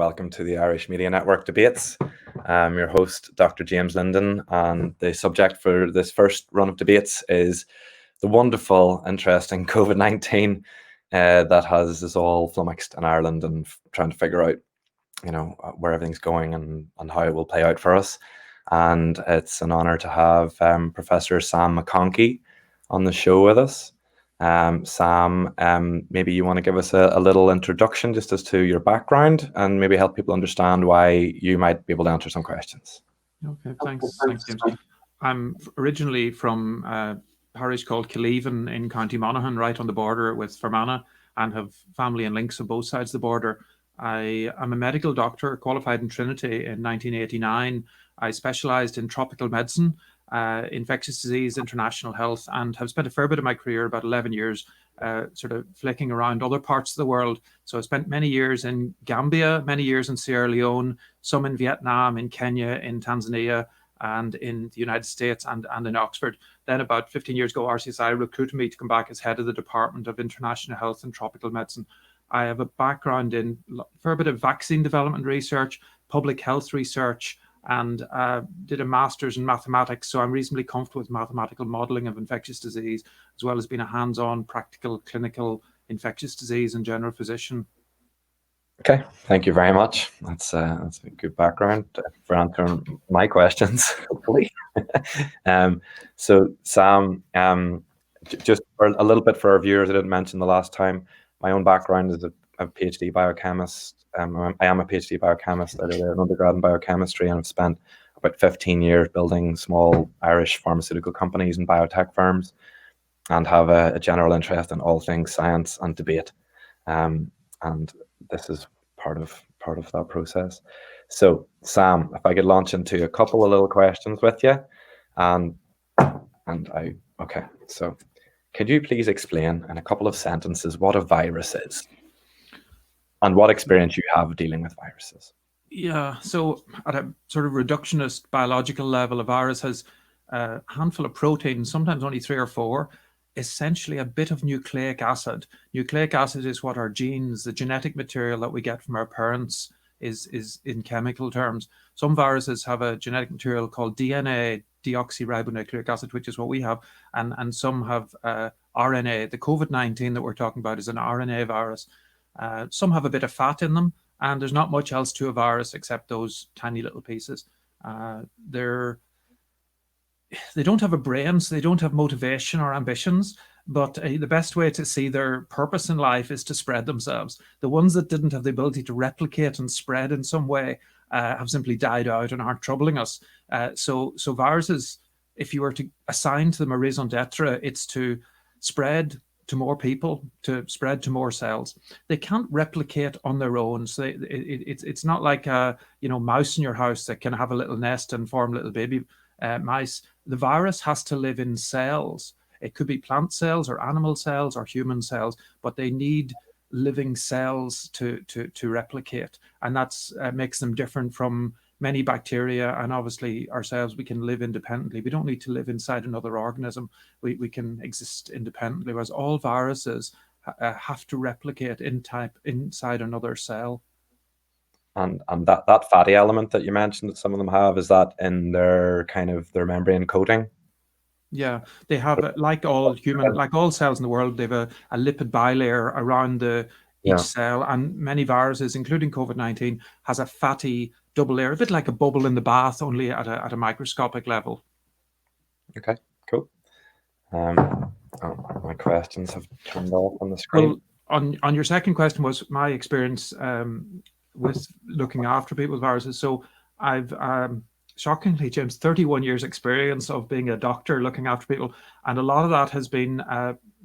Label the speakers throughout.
Speaker 1: welcome to the Irish Media Network debates. I'm your host, Dr. James Linden, and the subject for this first run of debates is the wonderful, interesting COVID-19 that has us all flummoxed in Ireland and trying to figure out, where everything's going and how it will play out for us. And it's an honour to have Professor Sam McConkey on the show with us. Sam, maybe you want to give us a little introduction just as to your background and maybe help people understand why you might be able to answer some questions.
Speaker 2: Okay, thanks, James. I'm originally from a parish called Killeven in County Monaghan, right on the border with Fermanagh, and have family and links on both sides of the border. I am a medical doctor, qualified in Trinity in 1989. I specialised in tropical medicine, infectious disease, international health, and have spent a fair bit of my career, about 11 years, sort of flicking around other parts of the world. So I spent many years in Gambia, many years in Sierra Leone, some in Vietnam, in Kenya, in Tanzania, and in the United States and in Oxford. Then about 15 years ago, RCSI recruited me to come back as head of the Department of International Health and Tropical Medicine. I have a background in a fair bit of vaccine development research, public health research, and did a master's in mathematics. So I'm reasonably comfortable with mathematical modelling of infectious disease, as well as being a hands-on, practical, clinical infectious disease and general physician.
Speaker 1: Okay, thank you very much. That's a good background for answering my questions, hopefully. So Sam, just for a little bit for our viewers, I didn't mention the last time, my own background is a PhD biochemist. I am a PhD biochemist. I did an undergrad in biochemistry and I've spent about 15 years building small Irish pharmaceutical companies and biotech firms, and have a general interest in all things science and debate. And this is part of that process. So Sam, if I could launch into a couple of little questions with you, so could you please explain in a couple of sentences what a virus is and what experience you have dealing with viruses?
Speaker 2: Yeah, so at a sort of reductionist biological level, a virus has a handful of proteins, sometimes only 3 or 4, essentially a bit of nucleic acid. Nucleic acid is what our genes, the genetic material that we get from our parents, is in chemical terms. Some viruses have a genetic material called DNA, deoxyribonucleic acid, which is what we have, and some have RNA. The COVID-19 that we're talking about is an RNA virus. Some have a bit of fat in them, and there's not much else to a virus except those tiny little pieces. They don't have a brain, so they don't have motivation or ambitions, but the best way to see their purpose in life is to spread themselves. The ones that didn't have the ability to replicate and spread in some way have simply died out and aren't troubling us. So viruses, if you were to assign to them a raison d'etre, it's to spread to more people, to spread to more cells. They can't replicate on their own. So it's not like a mouse in your house that can have a little nest and form little baby mice. The virus has to live in cells. It could be plant cells or animal cells or human cells, but they need living cells to replicate, and that's makes them different from many bacteria. And obviously ourselves, we can live independently. We don't need to live inside another organism. We can exist independently, whereas all viruses have to replicate inside another cell.
Speaker 1: And that fatty element that you mentioned that some of them have, is that in their their membrane coating?
Speaker 2: Yeah, they have, like all cells in the world, they have a lipid bilayer around each cell, and many viruses, including COVID-19, has a fatty double layer, a bit like a bubble in the bath, only at a microscopic level.
Speaker 1: Okay, cool. My questions have turned off on the screen.
Speaker 2: Well, on your second question was my experience with looking after people with viruses. So I've shockingly, James, 31 years experience of being a doctor looking after people, and a lot of that has been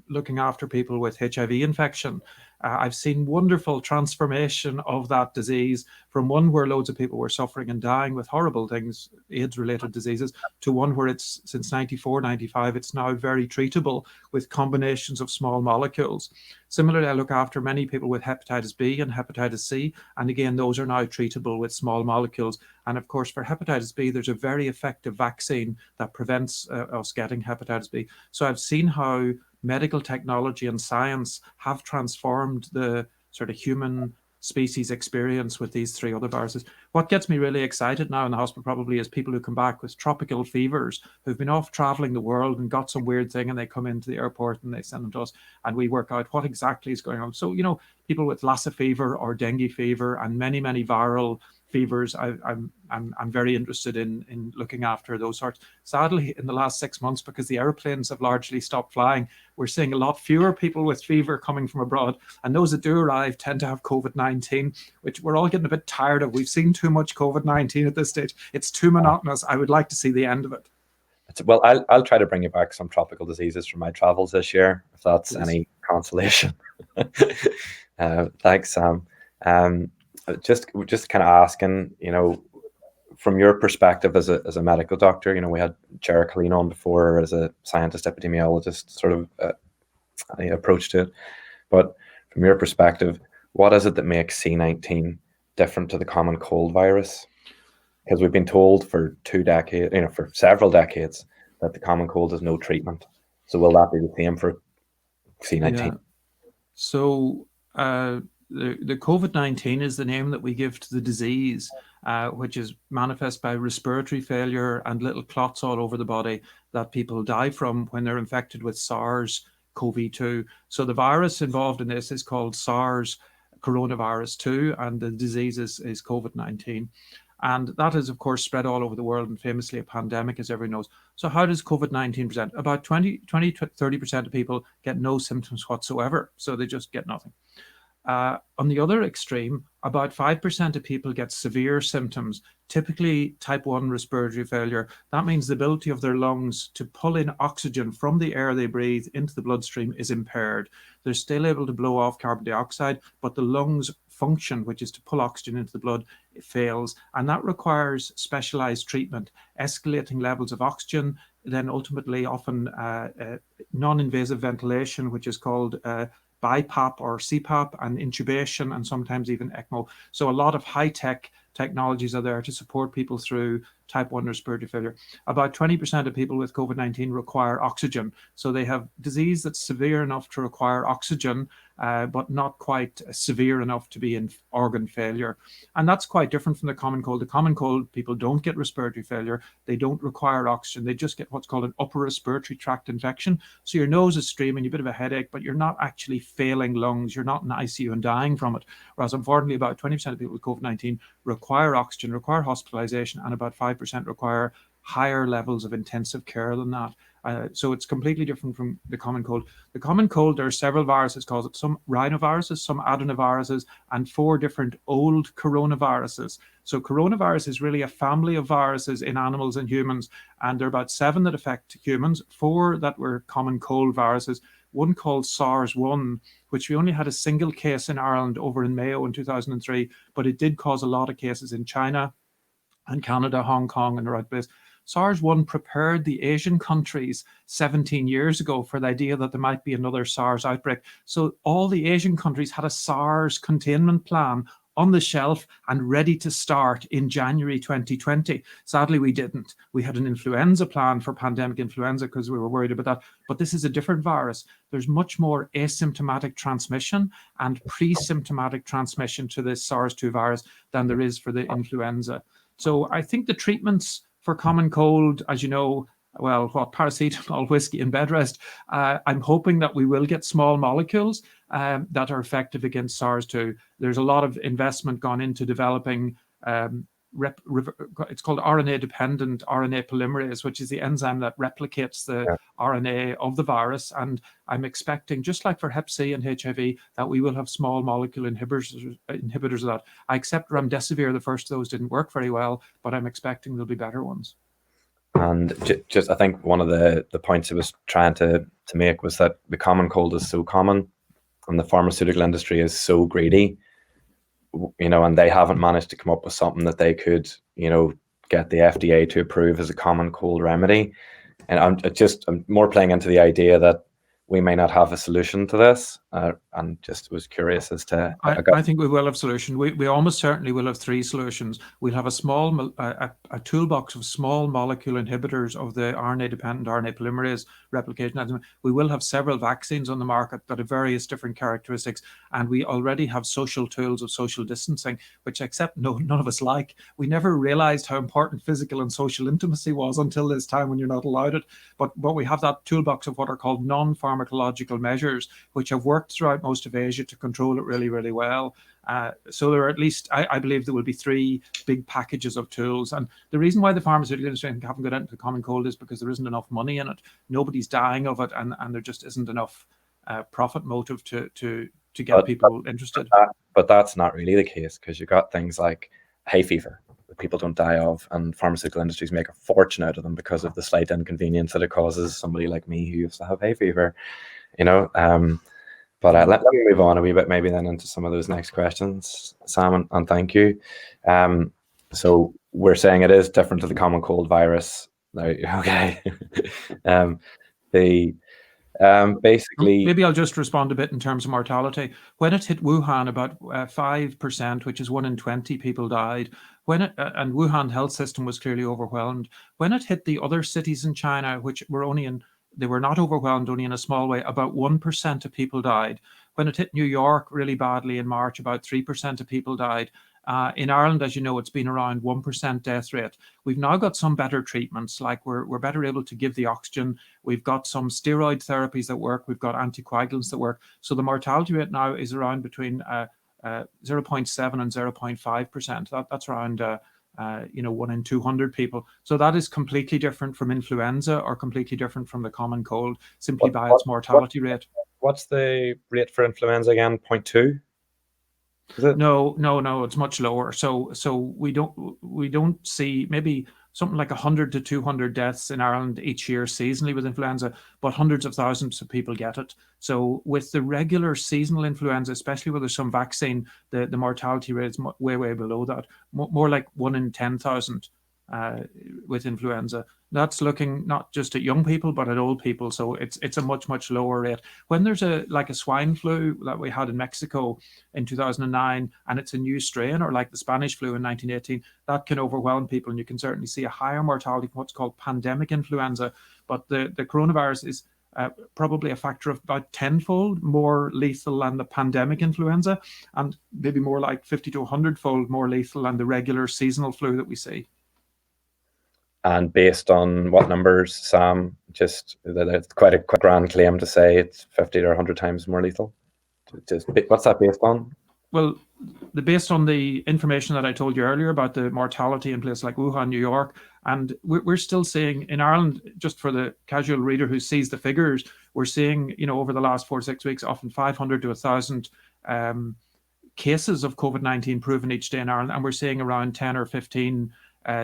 Speaker 2: looking after people with HIV infection. I've seen wonderful transformation of that disease from one where loads of people were suffering and dying with horrible things, AIDS-related diseases, to one where it's, since 94, 95, it's now very treatable with combinations of small molecules. Similarly, I look after many people with hepatitis B and hepatitis C, and again, those are now treatable with small molecules. And of course, for hepatitis B, there's a very effective vaccine that prevents us getting hepatitis B. So I've seen how medical technology and science have transformed the sort of human species experience with these 3 other viruses. What gets me really excited now in the hospital probably is people who come back with tropical fevers, who've been off traveling the world and got some weird thing, and they come into the airport and they send them to us, and we work out what exactly is going on. So, people with Lassa fever or dengue fever and many viral fevers, I'm very interested in looking after those sorts. Sadly, in the last 6 months, because the airplanes have largely stopped flying, we're seeing a lot fewer people with fever coming from abroad, and those that do arrive tend to have COVID-19, which we're all getting a bit tired of. We've seen too much COVID-19 at this stage. It's too monotonous. I would like to see the end of it.
Speaker 1: Well, I'll try to bring you back some tropical diseases from my travels this year, if that's any consolation. Thanks, Sam. Just kind of asking, from your perspective as a medical doctor, we had Jerry Colleen on before as a scientist epidemiologist, sort of approach to it. But from your perspective, what is it that makes C19 different to the common cold virus? Because we've been told for 2 decades, for several decades, that the common cold has no treatment. So will that be the same for C19?
Speaker 2: Yeah. So the COVID-19 is the name that we give to the disease, which is manifest by respiratory failure and little clots all over the body that people die from when they're infected with SARS-CoV-2. So the virus involved in this is called SARS coronavirus 2, and the disease is COVID-19. And that is, of course, spread all over the world and famously a pandemic, as everyone knows. So how does COVID-19 present? About 20-30% of people get no symptoms whatsoever. So they just get nothing. On the other extreme, about 5% of people get severe symptoms, typically type 1 respiratory failure. That means the ability of their lungs to pull in oxygen from the air they breathe into the bloodstream is impaired. They're still able to blow off carbon dioxide, but the lungs function, which is to pull oxygen into the blood, it fails. And that requires specialized treatment, escalating levels of oxygen, then ultimately often non-invasive ventilation, which is called BiPAP or CPAP, and intubation, and sometimes even ECMO. So a lot of high-tech technologies are there to support people through type 1 respiratory failure. About 20% of people with COVID-19 require oxygen. So they have disease that's severe enough to require oxygen, but not quite severe enough to be in organ failure. And that's quite different from the common cold. The common cold, people don't get respiratory failure. They don't require oxygen. They just get what's called an upper respiratory tract infection. So your nose is streaming, you have a bit of a headache, but you're not actually failing lungs. You're not in ICU and dying from it. Whereas unfortunately, about 20% of people with COVID-19 require oxygen, require hospitalization, and about 5% require higher levels of intensive care than that. So it's completely different from the common cold. The common cold, there are several viruses caused it, some rhinoviruses, some adenoviruses, and 4 different old coronaviruses. So coronavirus is really a family of viruses in animals and humans, and there are about 7 that affect humans, 4 that were common cold viruses, one called SARS-1, which we only had a single case in Ireland over in Mayo in 2003, but it did cause a lot of cases in China and Canada, Hong Kong, and the right place. SARS-1 prepared the Asian countries 17 years ago for the idea that there might be another SARS outbreak. So all the Asian countries had a SARS containment plan on the shelf and ready to start in January 2020. Sadly, we didn't. We had an influenza plan for pandemic influenza because we were worried about that. But this is a different virus. There's much more asymptomatic transmission and pre-symptomatic transmission to this SARS-2 virus than there is for the influenza. So I think the treatments for common cold, as you know, well, paracetamol, whiskey, and bed rest. I'm hoping that we will get small molecules that are effective against SARS-2. There's a lot of investment gone into developing it's called RNA-dependent RNA polymerase, which is the enzyme that replicates the RNA of the virus. And I'm expecting, just like for Hep C and HIV, that we will have small molecule inhibitors of that. I accept remdesivir, the first of those didn't work very well, but I'm expecting there'll be better ones.
Speaker 1: And just, I think one of the points I was trying to make was that the common cold is so common, and the pharmaceutical industry is so greedy, and they haven't managed to come up with something that they could, get the FDA to approve as a common cold remedy. And I'm more playing into the idea that we may not have a solution to this, and just was curious as to.
Speaker 2: I think we will have solution. We almost certainly will have three solutions. We'll have a toolbox of small molecule inhibitors of the RNA-dependent RNA polymerase replication enzyme. We will have several vaccines on the market that have various different characteristics, and we already have social tools of social distancing, which except none of us like. We never realized how important physical and social intimacy was until this time when you're not allowed it. But we have that toolbox of what are called non-pharmacological measures, which have worked throughout most of Asia to control it really, really well. So there are at least, I believe there will be three big packages of tools. And the reason why the pharmaceutical industry haven't got into the common cold is because there isn't enough money in it. Nobody's dying of it, and there just isn't enough profit motive to get people interested.
Speaker 1: But that's not really the case, because you've got things like hay fever that people don't die of, and pharmaceutical industries make a fortune out of them because of the slight inconvenience that it causes somebody like me who used to have hay fever, But let me move on a wee bit, maybe then into some of those next questions, Sam, and thank you. So we're saying it is different to the common cold virus. Okay. Basically,
Speaker 2: maybe I'll just respond a bit in terms of mortality. When it hit Wuhan, about 5%, which is 1 in 20 people died. And Wuhan health system was clearly overwhelmed. When it hit the other cities in China, which were they were not overwhelmed, only in a small way, about 1% of people died. When it hit New York really badly in March, about 3% of people died. In Ireland, as you know, it's been around 1% death rate. We've now got some better treatments, like we're better able to give the oxygen. We've got some steroid therapies that work. We've got anticoagulants that work. So the mortality rate now is around between 0.7 and 0.5%. That's around 1 in 200 people. So that is completely different from influenza or completely different from the common cold, simply by its mortality rate.
Speaker 1: What's the rate for influenza again? 0.2? Is it?
Speaker 2: No, it's much lower. So we don't see maybe something like 100 to 200 deaths in Ireland each year seasonally with influenza, but hundreds of thousands of people get it. So with the regular seasonal influenza, especially where there's some vaccine, the mortality rate is way below that, more like 1 in 10,000 with influenza. That's looking not just at young people, but at old people. So it's a much lower rate. When there's a swine flu that we had in Mexico in 2009, and it's a new strain, or like the Spanish flu in 1918, that can overwhelm people, and you can certainly see a higher mortality from what's called pandemic influenza. But the coronavirus is probably a factor of about 10-fold more lethal than the pandemic influenza, and maybe more like 50 to 100-fold more lethal than the regular seasonal flu that we see.
Speaker 1: And based on what numbers, Sam? Just that it's quite a grand claim to say it's 50 or 100 times more lethal. What's that based on?
Speaker 2: Well, based on the information that I told you earlier about the mortality in places like Wuhan, New York, and we're still seeing in Ireland, just for the casual reader who sees the figures, we're seeing, over the last 4 to 6 weeks, often 500 to 1,000 cases of COVID-19 proven each day in Ireland, and we're seeing around 10 or 15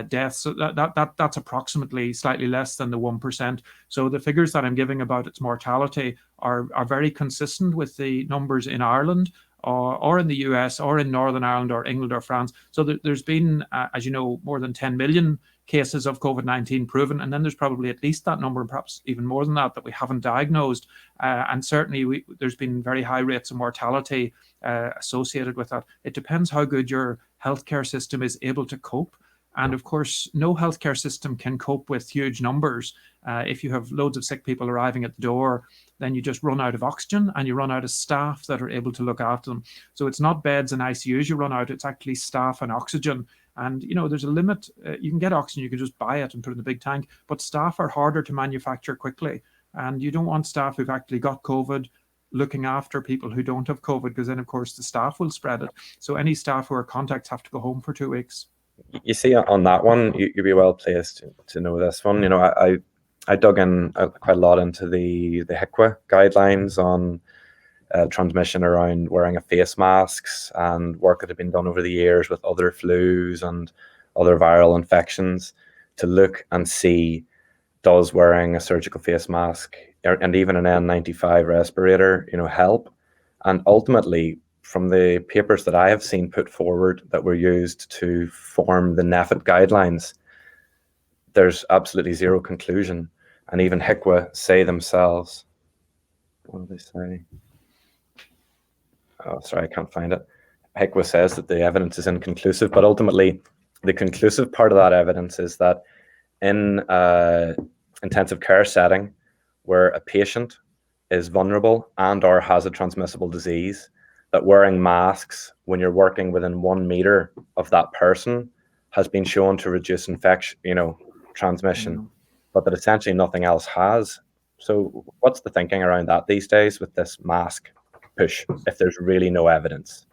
Speaker 2: deaths. So that's approximately slightly less than the 1%. So the figures that I'm giving about its mortality are very consistent with the numbers in Ireland or in the US or in Northern Ireland or England or France. So there's been, as you know, more than 10 million cases of COVID-19 proven, and then there's probably at least that number, and perhaps even more than that we haven't diagnosed. And certainly there's been very high rates of mortality associated with that. It depends how good your healthcare system is able to cope. And of course, no healthcare system can cope with huge numbers. If you have loads of sick people arriving at the door, then you just run out of oxygen and you run out of staff that are able to look after them. So it's not beds and ICUs you run out, it's actually staff and oxygen. And, there's a limit. You can get oxygen, you can just buy it and put it in the big tank, but staff are harder to manufacture quickly. And you don't want staff who've actually got COVID looking after people who don't have COVID, because then, of course, the staff will spread it. So any staff who are contacts have to go home for 2 weeks.
Speaker 1: You see, on that one, you'd be well placed to know this one. I dug in quite a lot into the HICWA guidelines on transmission around wearing of face masks, and work that had been done over the years with other flus and other viral infections to look and see, does wearing a surgical face mask and even an N95 respirator, help? And ultimately, from the papers that I have seen put forward that were used to form the NEFIT guidelines, there's absolutely zero conclusion. And even HICWA say themselves, what do they say? oh, sorry, I can't find it. HICWA says that the evidence is inconclusive, but ultimately the conclusive part of that evidence is that in intensive care setting where a patient is vulnerable and or has a transmissible disease, that wearing masks when you're working within 1 meter of that person has been shown to reduce infection, transmission, but that essentially nothing else has. So what's the thinking around that these days with this mask push if there's really no evidence?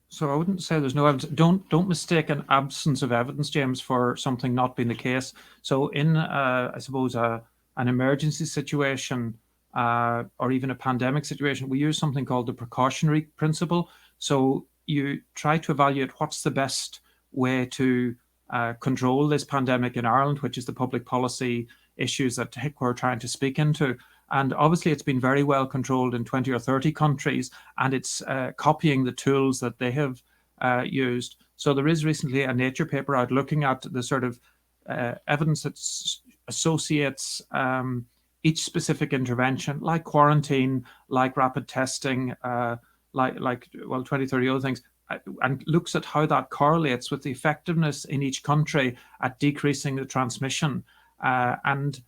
Speaker 2: So I wouldn't say there's no evidence. Don't mistake an absence of evidence, James, for something not being the case. So in, I suppose, an emergency situation or even a pandemic situation, we use something called the precautionary principle. So you try to evaluate what's the best way to control this pandemic in Ireland, which is the public policy issues that HICWA are trying to speak into. And obviously, it's been very well controlled in 20 or 30 countries, and it's copying the tools that they have used. So there is recently a Nature paper out looking at the sort of evidence that associates each specific intervention, like quarantine, like rapid testing, like 20, 30 other things, and looks at how that correlates with the effectiveness in each country at decreasing the transmission. And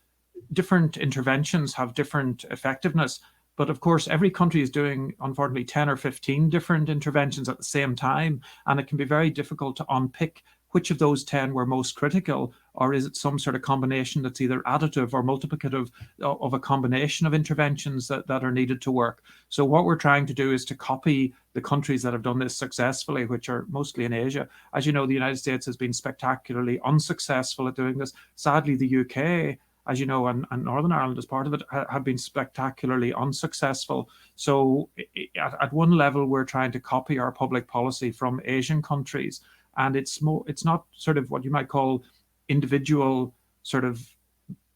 Speaker 2: different interventions have different effectiveness. But of course, every country is doing, unfortunately, 10 or 15 different interventions at the same time. And it can be very difficult to unpick which of those 10 were most critical, or is it some sort of combination that's either additive or multiplicative of a combination of interventions that are needed to work. So what we're trying to do is to copy the countries that have done this successfully, which are mostly in Asia. As you know, the United States has been spectacularly unsuccessful at doing this. Sadly, the UK, as you know, and Northern Ireland as part of it, have been spectacularly unsuccessful. So at one level, we're trying to copy our public policy from Asian countries. And it's not sort of what you might call individual sort of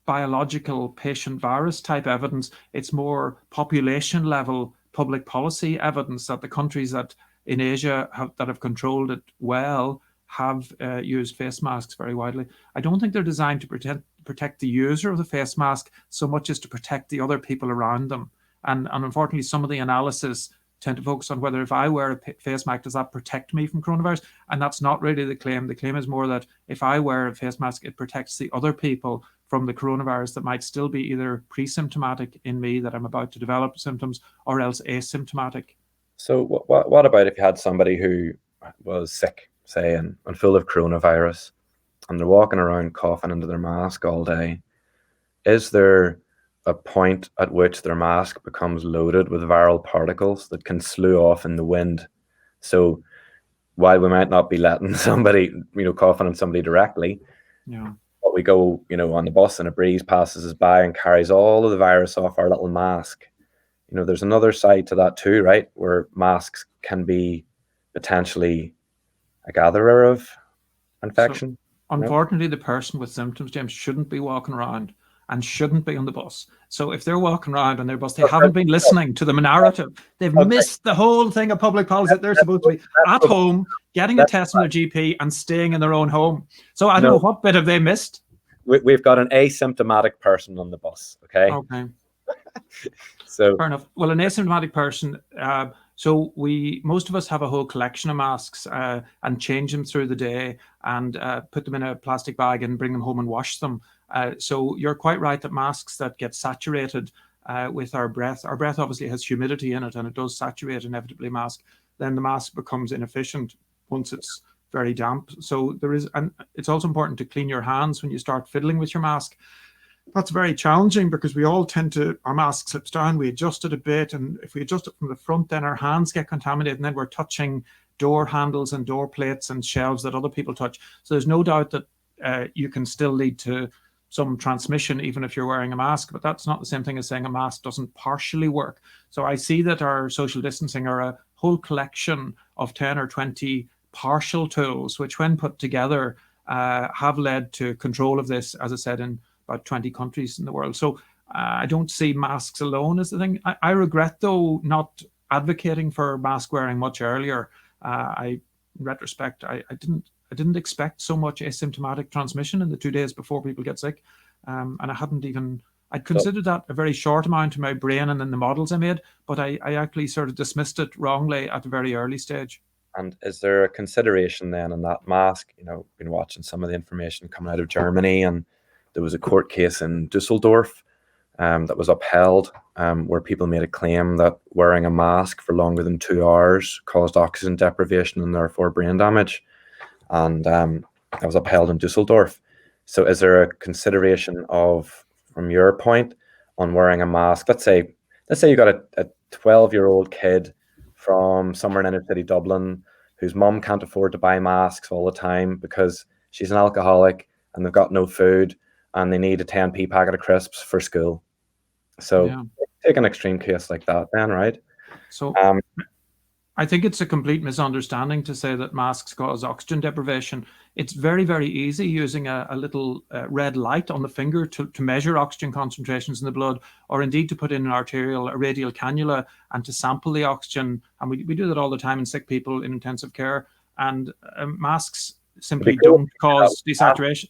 Speaker 2: biological patient virus type evidence. It's more population level public policy evidence that the countries that in Asia have controlled it well have used face masks very widely. I don't think they're designed to protect the user of the face mask so much as to protect the other people around them. And unfortunately, some of the analysis tend to focus on whether if I wear a face mask, does that protect me from coronavirus? And that's not really the claim. The claim is more that if I wear a face mask, it protects the other people from the coronavirus that might still be either pre-symptomatic in me, that I'm about to develop symptoms, or else asymptomatic.
Speaker 1: So what about if you had somebody who was sick, say, and full of coronavirus, and they're walking around coughing into their mask all day? Is there a point at which their mask becomes loaded with viral particles that can slew off in the wind? So while we might not be letting somebody, coughing on somebody directly, but we go, on the bus and a breeze passes us by and carries all of the virus off our little mask. There's another side to that too, right? Where masks can be potentially a gatherer of infection.
Speaker 2: So, unfortunately, the person with symptoms, James, shouldn't be walking around and shouldn't be on the bus. So if they're walking around on their bus, they haven't been listening to the narrative. They've missed the whole thing of public policy. They're supposed to be at home, getting a test from their GP and staying in their own home. So I don't know, what bit have they missed?
Speaker 1: We've got an asymptomatic person on the bus, okay?
Speaker 2: Okay.
Speaker 1: So
Speaker 2: fair enough. Well, an asymptomatic person, so most of us have a whole collection of masks and change them through the day and put them in a plastic bag and bring them home and wash them. So you're quite right that masks that get saturated with our breath obviously has humidity in it, and it does saturate inevitably mask. Then the mask becomes inefficient once it's very damp. So and it's also important to clean your hands when you start fiddling with your mask. That's very challenging because we all our mask slips down, we adjust it a bit, and if we adjust it from the front, then our hands get contaminated, and then we're touching door handles and door plates and shelves that other people touch. So there's no doubt that you can still lead to some transmission even if you're wearing a mask, but that's not the same thing as saying a mask doesn't partially work. So I see that our social distancing are a whole collection of 10 or 20 partial tools, which when put together have led to control of this, as I said, in about 20 countries in the world. So I don't see masks alone as the thing. I regret, though, not advocating for mask wearing much earlier. In retrospect, I didn't expect so much asymptomatic transmission in the 2 days before people get sick. And I hadn't even I'd considered that a very short amount in my brain and in the models I made, but I actually sort of dismissed it wrongly at a very early stage.
Speaker 1: And is there a consideration then in that mask? Been watching some of the information coming out of Germany, and there was a court case in Dusseldorf that was upheld, where people made a claim that wearing a mask for longer than 2 hours caused oxygen deprivation and therefore brain damage. And that was upheld in Dusseldorf. So is there a consideration of, from your point, on wearing a mask? Let's say you got a 12-year-old kid from somewhere in inner city Dublin whose mum can't afford to buy masks all the time because she's an alcoholic and they've got no food and they need a 10p packet of crisps for school. So take an extreme case like that then, right?
Speaker 2: So I think it's a complete misunderstanding to say that masks cause oxygen deprivation. It's very, very easy using a little red light on the finger to measure oxygen concentrations in the blood, or indeed to put in a radial cannula and to sample the oxygen. And we do that all the time in sick people in intensive care. And masks simply don't cause desaturation.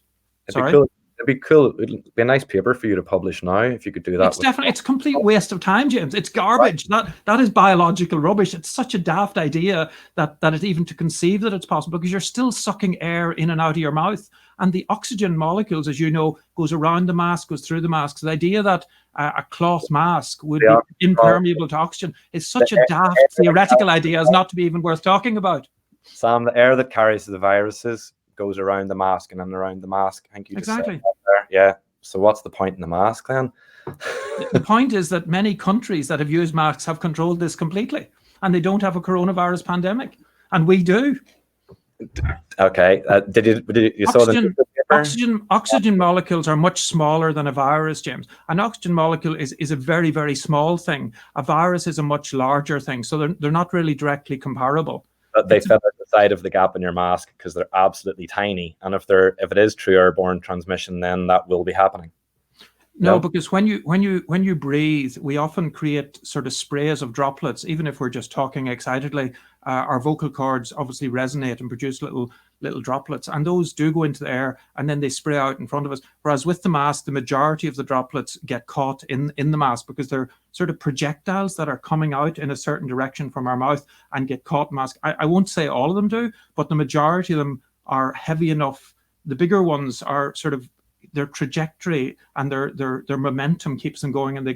Speaker 2: Sorry?
Speaker 1: It'd be cool. It'd be a nice paper for you to publish now if you could do that.
Speaker 2: It's a complete waste of time, James. It's garbage. Right. That is biological rubbish. It's such a daft idea that it's even to conceive that it's possible, because you're still sucking air in and out of your mouth. And the oxygen molecules, as you know, goes around the mask, goes through the mask. So the idea that a cloth mask would be impermeable to oxygen is such a daft theoretical idea as not to be even worth talking about.
Speaker 1: Sam, the air that carries the viruses goes around the mask and then around the mask. Thank you.
Speaker 2: Exactly.
Speaker 1: Yeah. So what's the point in the mask then?
Speaker 2: The point is that many countries that have used masks have controlled this completely, and they don't have a coronavirus pandemic, and we do.
Speaker 1: Okay. Did you saw the
Speaker 2: oxygen molecules are much smaller than a virus, James. An oxygen molecule is a very, very small thing. A virus is a much larger thing, so they're not really directly comparable.
Speaker 1: But they fit at the side of the gap in your mask because they're absolutely tiny. And if it is true airborne transmission, then that will be happening.
Speaker 2: No, because when you breathe, we often create sort of sprays of droplets. Even if we're just talking excitedly, our vocal cords obviously resonate and produce little droplets, and those do go into the air and then they spray out in front of us. Whereas with the mask, the majority of the droplets get caught in the mask because they're sort of projectiles that are coming out in a certain direction from our mouth and get caught in the mask. I won't say all of them do, but the majority of them are heavy enough. The bigger ones are sort of, their trajectory and their momentum keeps them going, and they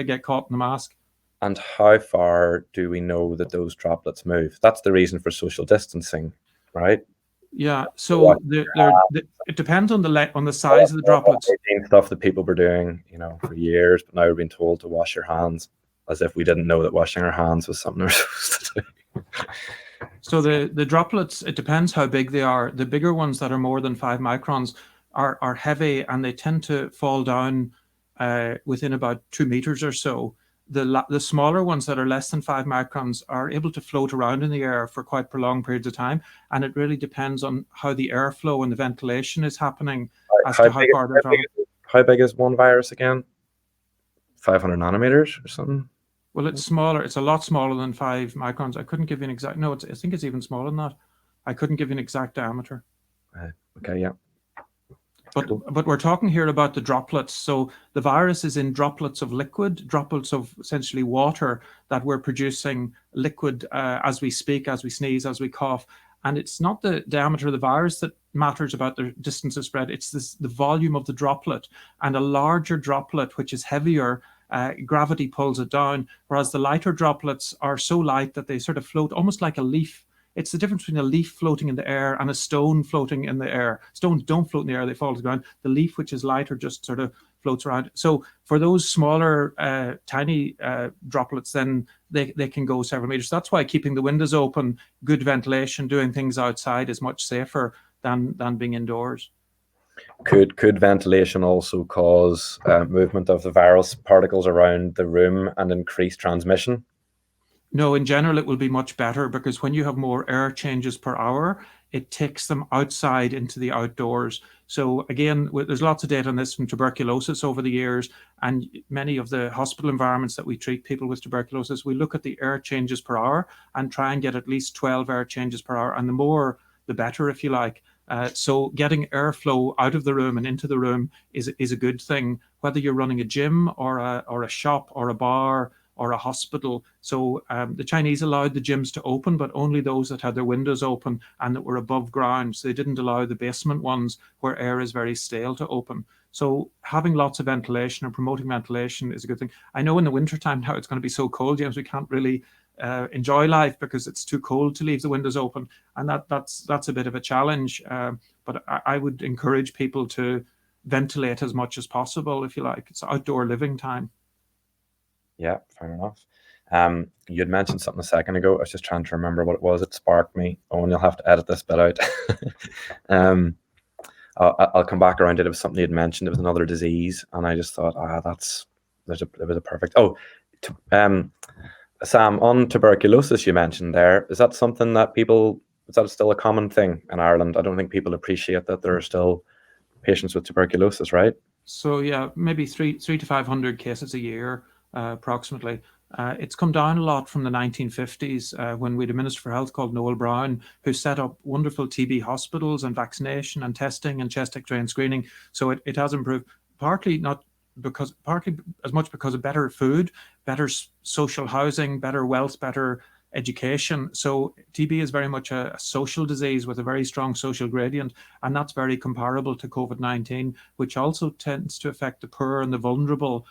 Speaker 2: get caught in the mask.
Speaker 1: And how far do we know that those droplets move? That's the reason for social distancing, right?
Speaker 2: Yeah. So it depends on the size of the droplets.
Speaker 1: Stuff that people were doing, for years, but now we're being told to wash your hands, as if we didn't know that washing our hands was something we're supposed to do.
Speaker 2: So the droplets, it depends how big they are. The bigger ones that are more than 5 microns are heavy, and they tend to fall down within about 2 meters or so. The smaller ones that are less than 5 microns are able to float around in the air for quite prolonged periods of time, and it really depends on how the airflow and the ventilation is happening as to how far they're traveling.
Speaker 1: How big is one virus again? 500 nanometers or something?
Speaker 2: Well, it's smaller. It's a lot smaller than 5 microns. I couldn't give you an exact. No, I think it's even smaller than that. I couldn't give you an exact diameter.
Speaker 1: Okay, yeah.
Speaker 2: But we're talking here about the droplets. So the virus is in droplets of liquid, droplets of essentially water that we're producing liquid as we speak, as we sneeze, as we cough. And it's not the diameter of the virus that matters about the distance of spread. It's the volume of the droplet. And a larger droplet, which is heavier, gravity pulls it down, whereas the lighter droplets are so light that they sort of float almost like a leaf. It's the difference between a leaf floating in the air and a stone floating in the air. Stones don't float in the air, they fall to the ground. The leaf, which is lighter, just sort of floats around. So for those smaller, tiny droplets, then they can go several meters. That's why keeping the windows open, good ventilation, doing things outside is much safer than being indoors.
Speaker 1: Could ventilation also cause movement of the virus particles around the room and increase transmission?
Speaker 2: No, in general, it will be much better, because when you have more air changes per hour, it takes them outside into the outdoors. So again, there's lots of data on this from tuberculosis over the years, and many of the hospital environments that we treat people with tuberculosis, we look at the air changes per hour and try and get at least 12 air changes per hour. And the more, the better, if you like. So getting airflow out of the room and into the room is a good thing, whether you're running a gym or a shop or a bar or a hospital. So the Chinese allowed the gyms to open, but only those that had their windows open and that were above ground. So they didn't allow the basement ones where air is very stale to open. So having lots of ventilation and promoting ventilation is a good thing. I know in the wintertime now it's going to be so cold, James, we can't really enjoy life because it's too cold to leave the windows open, and that's a bit of a challenge. But I would encourage people to ventilate as much as possible, if you like. It's outdoor living time.
Speaker 1: Yeah, fair enough. You had mentioned something a second ago. I was just trying to remember what it was. It sparked me. Oh, and you'll have to edit this bit out. I'll come back around it. It was something you had mentioned. It was another disease, and I just thought, it was a perfect. Oh, Sam, on tuberculosis you mentioned there, is that something that is that still a common thing in Ireland? I don't think people appreciate that there are still patients with tuberculosis, right?
Speaker 2: So yeah, maybe 300 to 500 cases a year, approximately. It's come down a lot from the 1950s when we had a Minister for Health called Noel Brown, who set up wonderful TB hospitals and vaccination and testing and chest X-ray and screening. So it has improved, partly as much because of better food, better social housing, better wealth, better education. So TB is very much a social disease with a very strong social gradient, and that's very comparable to COVID-19, which also tends to affect the poor and the vulnerable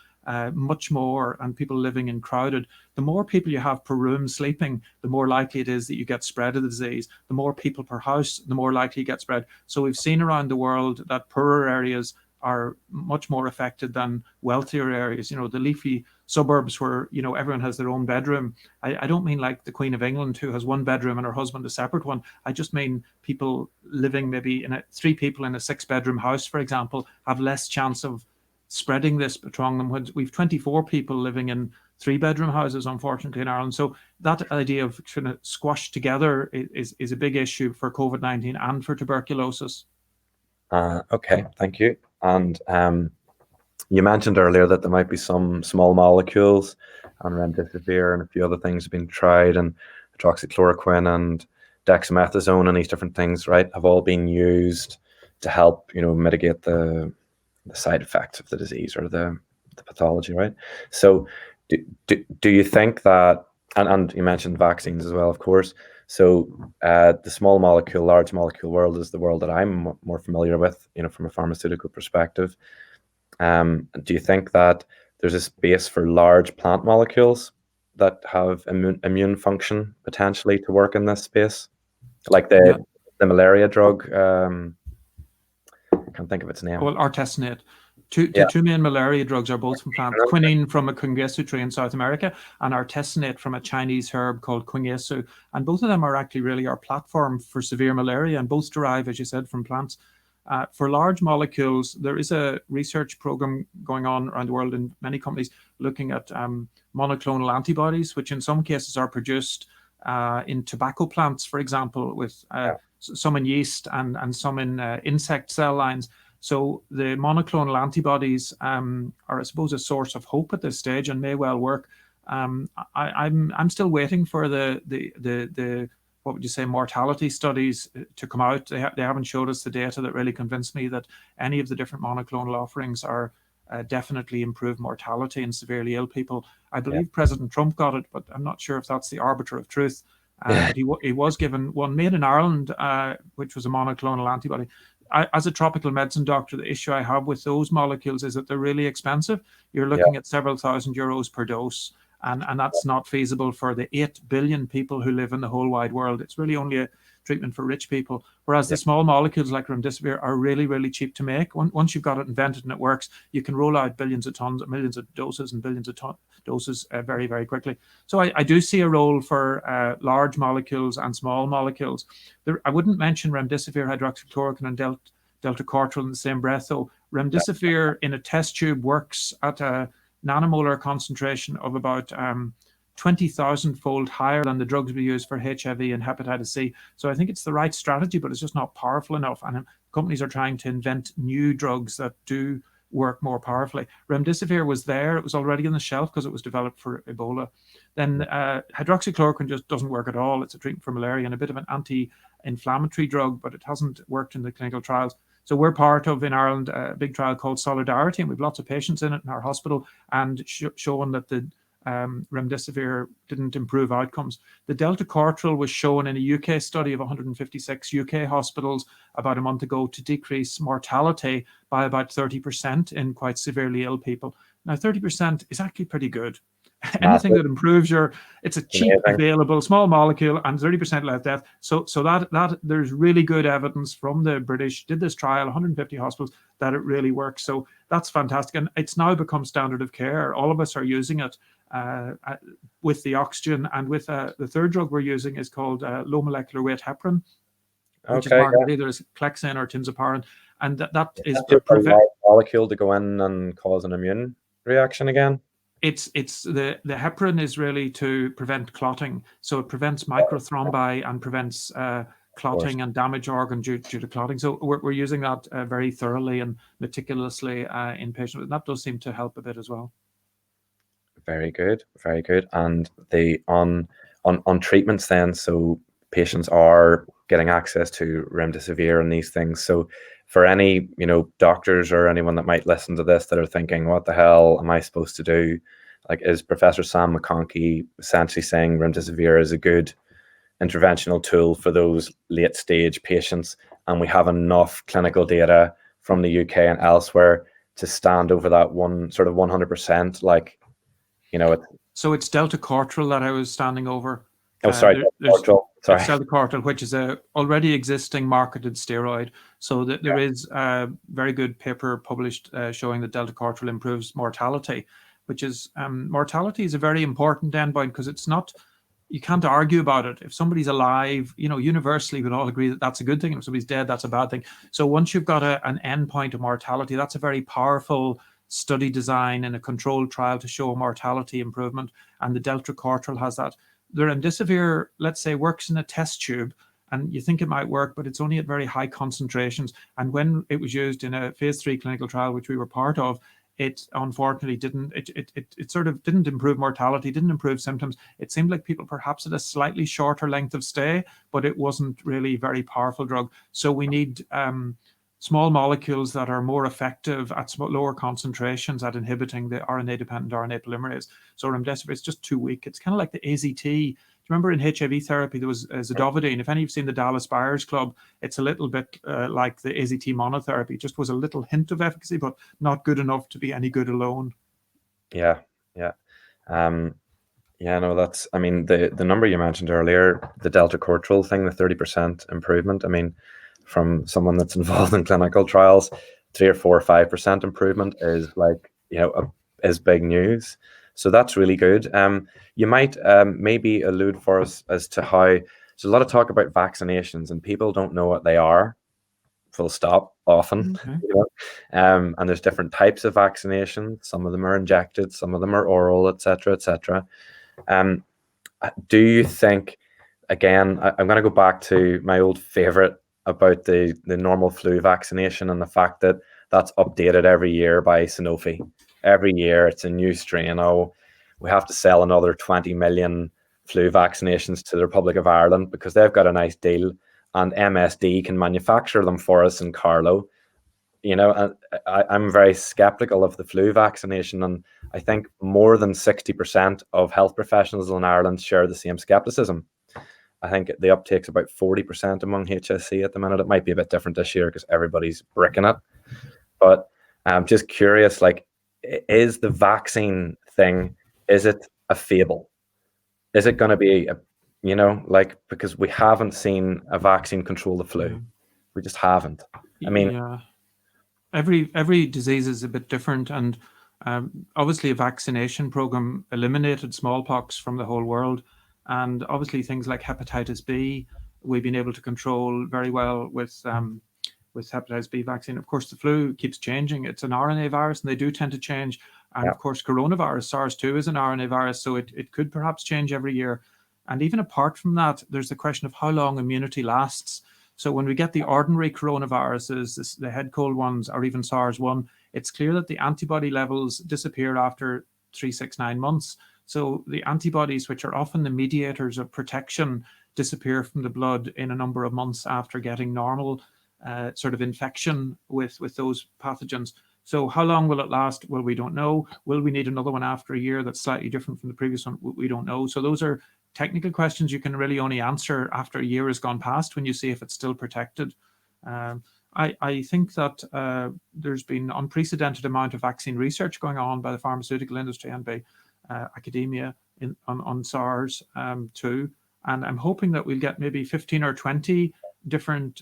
Speaker 2: much more, and people living in crowded. The more people you have per room sleeping, the more likely it is that you get spread of the disease. The more people per house, the more likely you get spread. So we've seen around the world that poorer areas are much more affected than wealthier areas. You know, the leafy suburbs where, you know, everyone has their own bedroom. I don't mean like the Queen of England who has one bedroom and her husband a separate one. I just mean people living maybe in 3 people in a 6-bedroom house, for example, have less chance of spreading this between them. We've 24 people living in 3-bedroom houses, unfortunately, in Ireland. So that idea of trying to squash together is a big issue for COVID-19 and for tuberculosis.
Speaker 1: Okay, thank you. And you mentioned earlier that there might be some small molecules, and remdesivir and a few other things have been tried, and hydroxychloroquine and dexamethasone and these different things, right, have all been used to help, mitigate the side effects of the disease or the pathology, right? So do you think that, and you mentioned vaccines as well, of course. So the small molecule, large molecule world is the world that I'm more familiar with, from a pharmaceutical perspective. Do you think that there's a space for large plant molecules that have immune function potentially to work in this space? Like the malaria drug, I can't think of its name.
Speaker 2: Well, artesunate. Two main malaria drugs are both from plants. Quinine from a quinquesu tree in South America, and artesunate from a Chinese herb called quinquesu. And both of them are actually really our platform for severe malaria, and both derive, as you said, from plants. For large molecules, there is a research program going on around the world in many companies looking at monoclonal antibodies, which in some cases are produced in tobacco plants, for example, with some in yeast and some in insect cell lines. So the monoclonal antibodies are, I suppose, a source of hope at this stage and may well work. I'm still waiting for the what would you say, mortality studies to come out. They haven't showed us the data that really convinced me that any of the different monoclonal offerings are definitely improve mortality in severely ill people. I believe President Trump got it, but I'm not sure if that's the arbiter of truth. But he was given one made in Ireland, which was a monoclonal antibody. As a tropical medicine doctor, the issue I have with those molecules is that they're really expensive. You're looking at several €1,000s per dose, and that's not feasible for the 8 billion people who live in the whole wide world. It's really only a treatment for rich people, whereas the small molecules like remdesivir are really, really cheap to make. Once you've got it invented and it works, you can roll out billions of tons, millions of doses and billions of doses very, very quickly. So I do see a role for large molecules and small molecules. I wouldn't mention remdesivir, hydroxychloroquine and deltacortrol in the same breath, though. Remdesivir in a test tube works at a nanomolar concentration of about 20,000-fold higher than the drugs we use for HIV and hepatitis C. So I think it's the right strategy, but it's just not powerful enough. And companies are trying to invent new drugs that do work more powerfully. Remdesivir was there. It was already on the shelf because it was developed for Ebola. Then hydroxychloroquine just doesn't work at all. It's a treatment for malaria and a bit of an inflammatory drug, but it hasn't worked in the clinical trials. So we're part of, in Ireland, a big trial called Solidarity, and we've lots of patients in it in our hospital, and showing that the remdesivir didn't improve outcomes. The Delta Cortrel was shown in a UK study of 156 UK hospitals about a month ago to decrease mortality by about 30% in quite severely ill people. Now, 30% is actually pretty good. Anything that improves it's a cheap, available, small molecule, and 30% less death. So that there's really good evidence from the British, did this trial, 150 hospitals, that it really works. So that's fantastic. And it's now become standard of care. All of us are using it with the oxygen, and with the third drug we're using is called low molecular weight heparin, which is marketed either as Clexane or tinzaparin. And that is
Speaker 1: a molecule to go in and cause an immune reaction again.
Speaker 2: It's the heparin is really to prevent clotting, so it prevents microthrombi and prevents clotting and damage organ due to clotting. So we're using that very thoroughly and meticulously in patients, and that does seem to help a bit as well.
Speaker 1: Very good, very good. And on treatments then, so patients are getting access to remdesivir and these things. So for any doctors or anyone that might listen to this that are thinking, what the hell am I supposed to do? Like, is Professor Sam McConkey essentially saying remdesivir is a good interventional tool for those late stage patients, and we have enough clinical data from the UK and elsewhere to stand over that 100%? Like,
Speaker 2: so it's Delta Cortrel that I was standing over.
Speaker 1: Oh, sorry, Cortrel. Sorry.
Speaker 2: It's Delta Cortrel, which is a already existing marketed steroid. So there is a very good paper published showing that Delta Cortrel improves mortality, which is mortality is a very important endpoint, because it's not, you can't argue about it. If somebody's alive, universally we'd all agree that that's a good thing. If somebody's dead, that's a bad thing. So once you've got an endpoint of mortality, that's a very powerful study design in a controlled trial to show mortality improvement, and the Delta Cortrel has that. The remdesivir, let's say, works in a test tube, and you think it might work, but it's only at very high concentrations. And when it was used in a phase 3 clinical trial, which we were part of, it unfortunately didn't. It sort of didn't improve mortality, didn't improve symptoms. It seemed like people perhaps had a slightly shorter length of stay, but it wasn't really a very powerful drug. So we need small molecules that are more effective at lower concentrations at inhibiting the RNA-dependent RNA polymerase. So remdesivir is just too weak. It's kind of like the AZT. Do you remember in HIV therapy there was zidovudine? If any of you've seen the Dallas Buyers Club, it's a little bit like the AZT monotherapy. It just was a little hint of efficacy, but not good enough to be any good alone.
Speaker 1: Yeah. No, that's, I mean, the number you mentioned earlier, the Delta Cortrel thing, the 30% improvement. I mean, from someone that's involved in clinical trials, 3 or 4 or 5% improvement is like, is big news. So that's really good. You might maybe allude for us as to how, there's a lot of talk about vaccinations and people don't know what they are, full stop, often.
Speaker 2: Okay.
Speaker 1: And there's different types of vaccinations. Some of them are injected, some of them are oral, etc., etc. Do you think, again, I'm going to go back to my old favorite about the normal flu vaccination and the fact that that's updated every year by Sanofi. Every year it's a new strain. Oh, we have to sell another 20 million flu vaccinations to the Republic of Ireland because they've got a nice deal, and MSD can manufacture them for us in Carlow. I'm very skeptical of the flu vaccination, and I think more than 60% of health professionals in Ireland share the same skepticism. I think the uptake's about 40% among HSC at the minute. It might be a bit different this year because everybody's bricking it. But I'm just curious, like, is the vaccine thing, is it a fable? Is it going to be, because we haven't seen a vaccine control the flu. Yeah. We just haven't. I mean...
Speaker 2: Yeah. Every disease is a bit different, and obviously a vaccination program eliminated smallpox from the whole world. And obviously things like hepatitis B, we've been able to control very well with hepatitis B vaccine. Of course, the flu keeps changing. It's an RNA virus, and they do tend to change. And of course, coronavirus, SARS-2, is an RNA virus, so it could perhaps change every year. And even apart from that, there's the question of how long immunity lasts. So when we get the ordinary coronaviruses, the head cold ones, or even SARS-1, it's clear that the antibody levels disappear after 3, 6, 9 months. So the antibodies, which are often the mediators of protection, disappear from the blood in a number of months after getting normal sort of infection with those pathogens. So how long will it last? Well, we don't know. Will we need another one after a year that's slightly different from the previous one? We don't know. So those are technical questions you can really only answer after a year has gone past, when you see if it's still protected. I think that there's been unprecedented amount of vaccine research going on by the pharmaceutical industry and by academia on SARS too. And I'm hoping that we'll get maybe 15 or 20 different,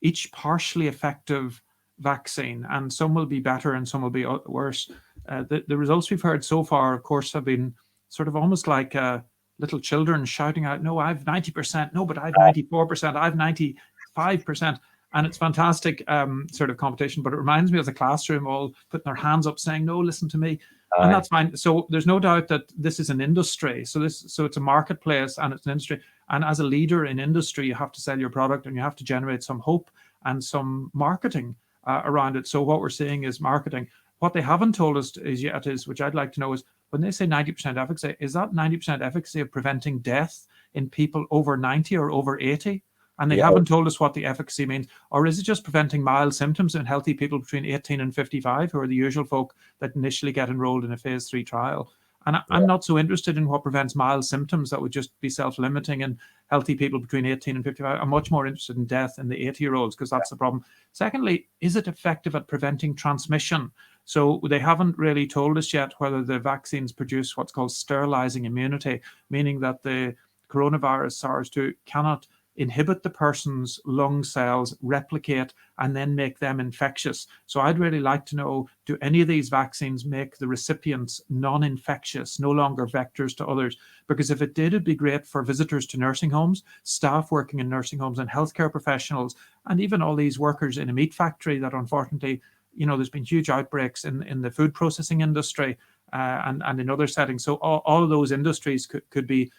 Speaker 2: each partially effective vaccine, and some will be better and some will be worse. The results we've heard so far, of course, have been sort of almost like little children shouting out, no, I've 90%, no, but I've 94%, I've 95%. And it's fantastic sort of competition, but it reminds me of the classroom all putting their hands up saying, no, listen to me. And that's fine. So there's no doubt that this is an industry. So it's a marketplace and it's an industry. And as a leader in industry, you have to sell your product and you have to generate some hope and some marketing around it. So what we're seeing is marketing. What they haven't told us is, which I'd like to know, is when they say 90% efficacy, is that 90% efficacy of preventing death in people over 90 or over 80? And they haven't told us what the efficacy means. Or is it just preventing mild symptoms in healthy people between 18 and 55, who are the usual folk that initially get enrolled in a phase 3 trial? And I'm not so interested in what prevents mild symptoms that would just be self-limiting in healthy people between 18 and 55. I'm much more interested in death in the 80-year-olds, because that's the problem. Secondly, is it effective at preventing transmission? So they haven't really told us yet whether the vaccines produce what's called sterilizing immunity, meaning that the coronavirus SARS-2 cannot inhibit the person's lung cells, replicate, and then make them infectious. So I'd really like to know, do any of these vaccines make the recipients non-infectious, no longer vectors to others? Because if it did, it'd be great for visitors to nursing homes, staff working in nursing homes, and healthcare professionals, and even all these workers in a meat factory that unfortunately, there's been huge outbreaks in the food processing industry and in other settings. So all of those industries could be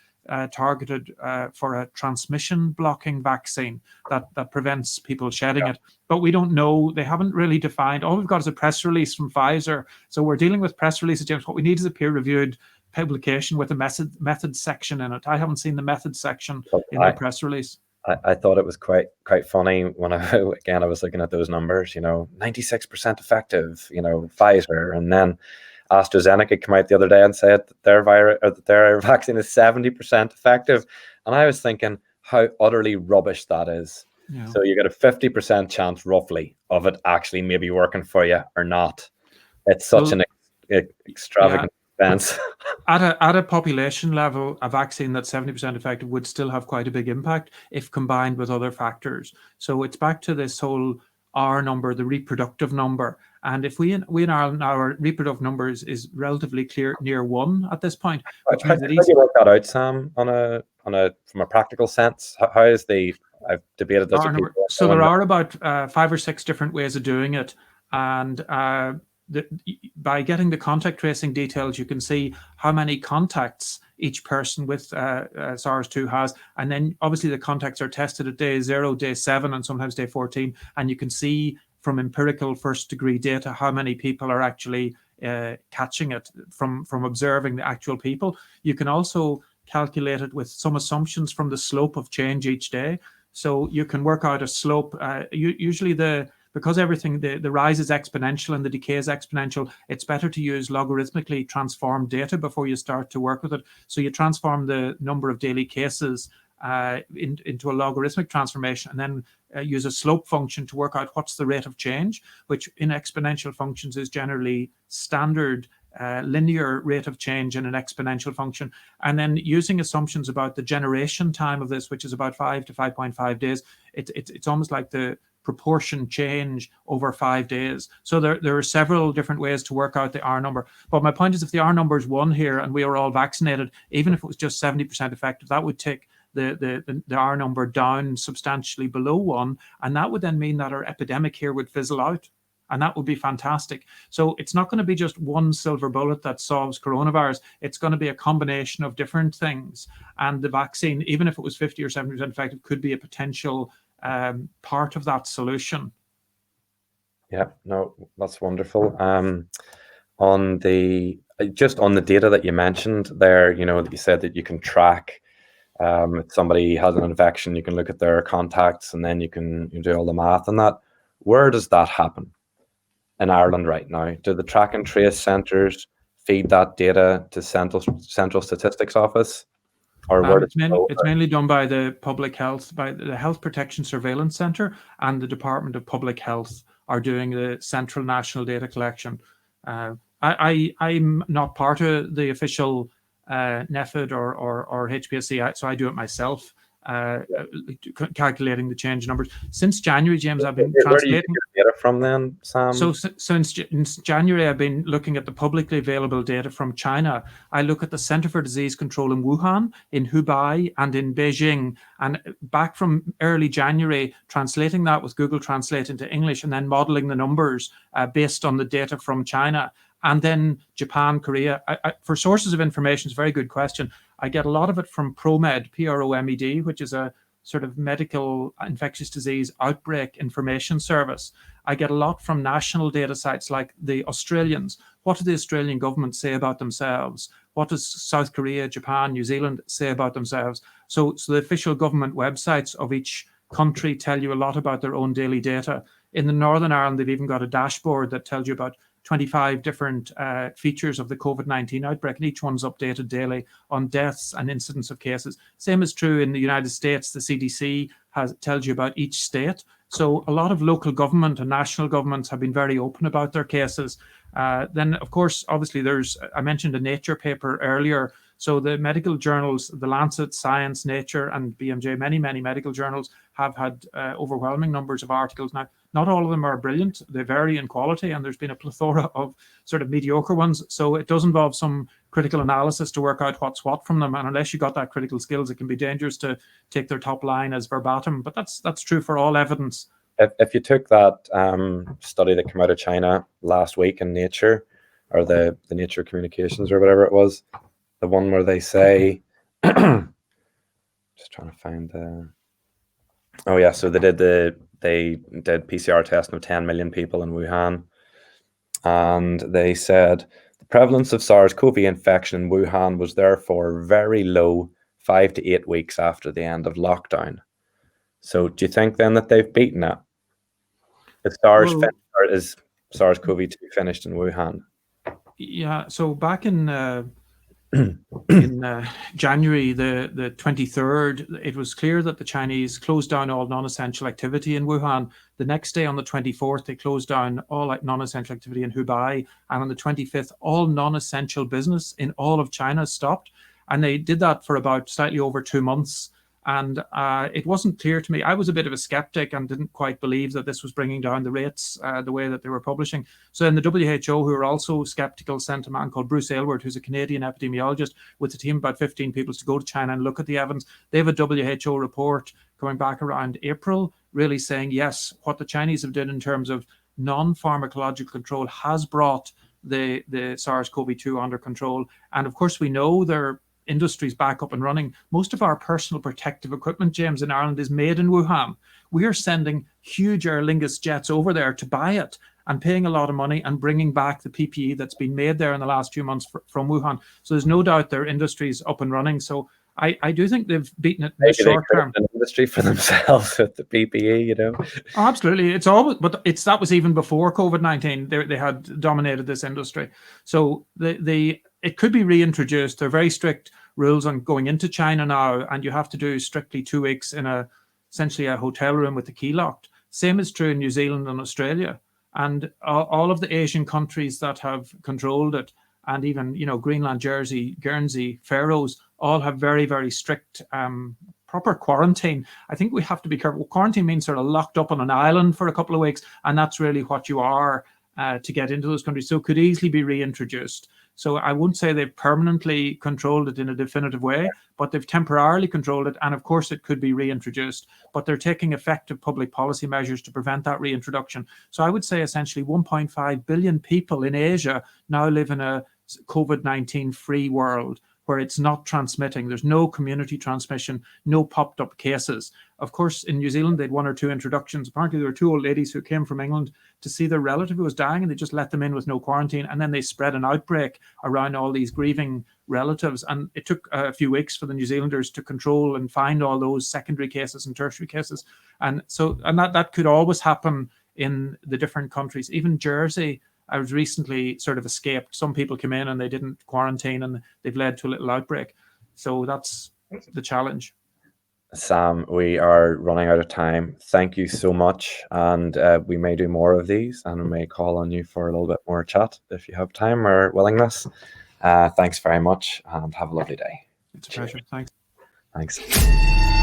Speaker 2: targeted for a transmission blocking vaccine that prevents people shedding it. But we don't know. They haven't really defined. All we've got is a press release from Pfizer. So we're dealing with press releases, James. What we need is a peer-reviewed publication with a method section in it. I haven't seen the method section in the press release.
Speaker 1: I thought it was quite funny when I was looking at those numbers, 96% effective, Pfizer, and then AstraZeneca came out the other day and said that their vaccine is 70% effective. And I was thinking how utterly rubbish that is. Yeah. So you get a 50% chance roughly of it actually maybe working for you or not. It's such an extravagant expense.
Speaker 2: At a population level, a vaccine that's 70% effective would still have quite a big impact if combined with other factors. So it's back to this whole R number, the reproductive number. And if we in Ireland, our reproductive number is relatively near 1 at this point. Which means that
Speaker 1: how do you work that out, Sam, from a practical sense? How is I've debated this with people.
Speaker 2: So there are about 5 or 6 different ways of doing it. And by getting the contact tracing details, you can see how many contacts each person with SARS-2 has. And then obviously the contacts are tested at day 0, day 7, and sometimes day 14. And you can see from empirical first degree data how many people are actually catching it from observing the actual people. You can also calculate it with some assumptions from the slope of change each day. So you can work out a slope. Usually because everything, the rise is exponential and the decay is exponential, it's better to use logarithmically transformed data before you start to work with it. So you transform the number of daily cases into a logarithmic transformation, and then use a slope function to work out what's the rate of change, which in exponential functions is generally standard linear rate of change in an exponential function. And then using assumptions about the generation time of this, which is about 5 to 5.5 days, it's almost like the proportion change over 5 days. So there are several different ways to work out the R number. But my point is, if the R number is 1 here and we are all vaccinated, even if it was just 70% effective, that would take the R number down substantially below 1. And that would then mean that our epidemic here would fizzle out. And that would be fantastic. So it's not going to be just one silver bullet that solves coronavirus. It's going to be a combination of different things. And the vaccine, even if it was 50 or 70% effective, could be a potential part of that solution.
Speaker 1: Yeah, no, that's wonderful. On the data that you mentioned there, that you said that you can track If somebody has an infection, you can look at their contacts, and then you do all the math on that. Where does that happen in Ireland right now? Do the track and trace centres feed that data to Central Statistics Office, or where does it go?
Speaker 2: It's mainly done by the Public Health, by the Health Protection Surveillance Centre, and the Department of Public Health are doing the central national data collection. I'm not part of the official NEFID or HPSC, so I do it myself, calculating the change numbers. Since January, James, I've been translating. Where do you
Speaker 1: get data from then, Sam?
Speaker 2: So since January, I've been looking at the publicly available data from China. I look at the Center for Disease Control in Wuhan, in Hubei, and in Beijing. And back from early January, translating that with Google Translate into English, and then modeling the numbers based on the data from China. And then Japan, Korea. For sources of information, it's a very good question. I get a lot of it from ProMed, PROMED, which is a sort of medical infectious disease outbreak information service. I get a lot from national data sites like the Australians. What do the Australian government say about themselves? What does South Korea, Japan, New Zealand say about themselves? So the official government websites of each country tell you a lot about their own daily data. In the Northern Ireland, they've even got a dashboard that tells you about 25 different features of the COVID-19 outbreak, and each one's updated daily on deaths and incidence of cases. Same is true in the United States. The CDC tells you about each state. So a lot of local government and national governments have been very open about their cases. Then, of course, obviously, I mentioned a Nature paper earlier. So the medical journals, the Lancet, Science, Nature, and BMJ, many medical journals have had overwhelming numbers of articles. Now, not all of them are brilliant. They vary in quality, and there's been a plethora of sort of mediocre ones. So it does involve some critical analysis to work out what's what from them. And unless you got that critical skills, it can be dangerous to take their top line as verbatim. But that's true for all evidence.
Speaker 1: If you took that study that came out of China last week in Nature, or the Nature Communications or whatever it was, the one where they say, just trying to find oh yeah, so they did PCR testing of 10 million people in Wuhan, and they said the prevalence of SARS-CoV infection in Wuhan was therefore very low 5 to 8 weeks after the end of lockdown. So do you think then that they've beaten it? Is SARS-CoV-2 finished in Wuhan?
Speaker 2: Yeah, so back in January the 23rd, it was clear that the Chinese closed down all non-essential activity in Wuhan. The next day, on the 24th, they closed down all non-essential activity in Hubei. And on the 25th, all non-essential business in all of China stopped. And they did that for about slightly over 2 months. And it wasn't clear to me. I was a bit of a skeptic and didn't quite believe that this was bringing down the rates the way that they were publishing. So in the WHO, who are also skeptical, sent a man called Bruce Aylward, who's a Canadian epidemiologist, with a team of about 15 people to go to China and look at the evidence. They have a WHO report coming back around April, really saying, yes, what the Chinese have done in terms of non-pharmacological control has brought the SARS-CoV-2 under control. And of course, we know they're industries back up and running. Most of our personal protective equipment, James, in Ireland is made in Wuhan. We are sending huge Aer Lingus jets over there to buy it and paying a lot of money and bringing back the PPE that's been made there in the last few months from Wuhan. So there's no doubt their industries up and running. So I do think they've beaten it in the short term.
Speaker 1: An industry for themselves with the PPE, you know.
Speaker 2: Oh, absolutely, it's all, but that was even before COVID-19. They had dominated this industry. So it could be reintroduced. They're very strict rules on going into China now, and you have to do strictly 2 weeks in essentially a hotel room with the key locked. Same is true in New Zealand and Australia, and all of the Asian countries that have controlled it, and even Greenland, Jersey, Guernsey, Faroes, all have very, very strict proper quarantine. I think we have to be careful. Quarantine means sort of locked up on an island for a couple of weeks, and that's really what you are to get into those countries. So it could easily be reintroduced. So I wouldn't say they've permanently controlled it in a definitive way, but they've temporarily controlled it. And of course, it could be reintroduced, but they're taking effective public policy measures to prevent that reintroduction. So I would say essentially 1.5 billion people in Asia now live in a COVID-19 free world, where it's not transmitting. There's no community transmission, no popped up cases. Of course, in New Zealand, they had 1 or 2 introductions. Apparently, there were 2 old ladies who came from England to see their relative who was dying, and they just let them in with no quarantine. And then they spread an outbreak around all these grieving relatives. And it took a few weeks for the New Zealanders to control and find all those secondary cases and tertiary cases. And that could always happen in the different countries. Even Jersey, I was recently sort of escaped. Some people came in and they didn't quarantine, and they've led to a little outbreak. So that's the challenge.
Speaker 1: Sam, we are running out of time. Thank you so much. And we may do more of these, and we may call on you for a little bit more chat if you have time or willingness. Thanks very much, and have a lovely day.
Speaker 2: It's a pleasure. Thanks.
Speaker 1: Thanks.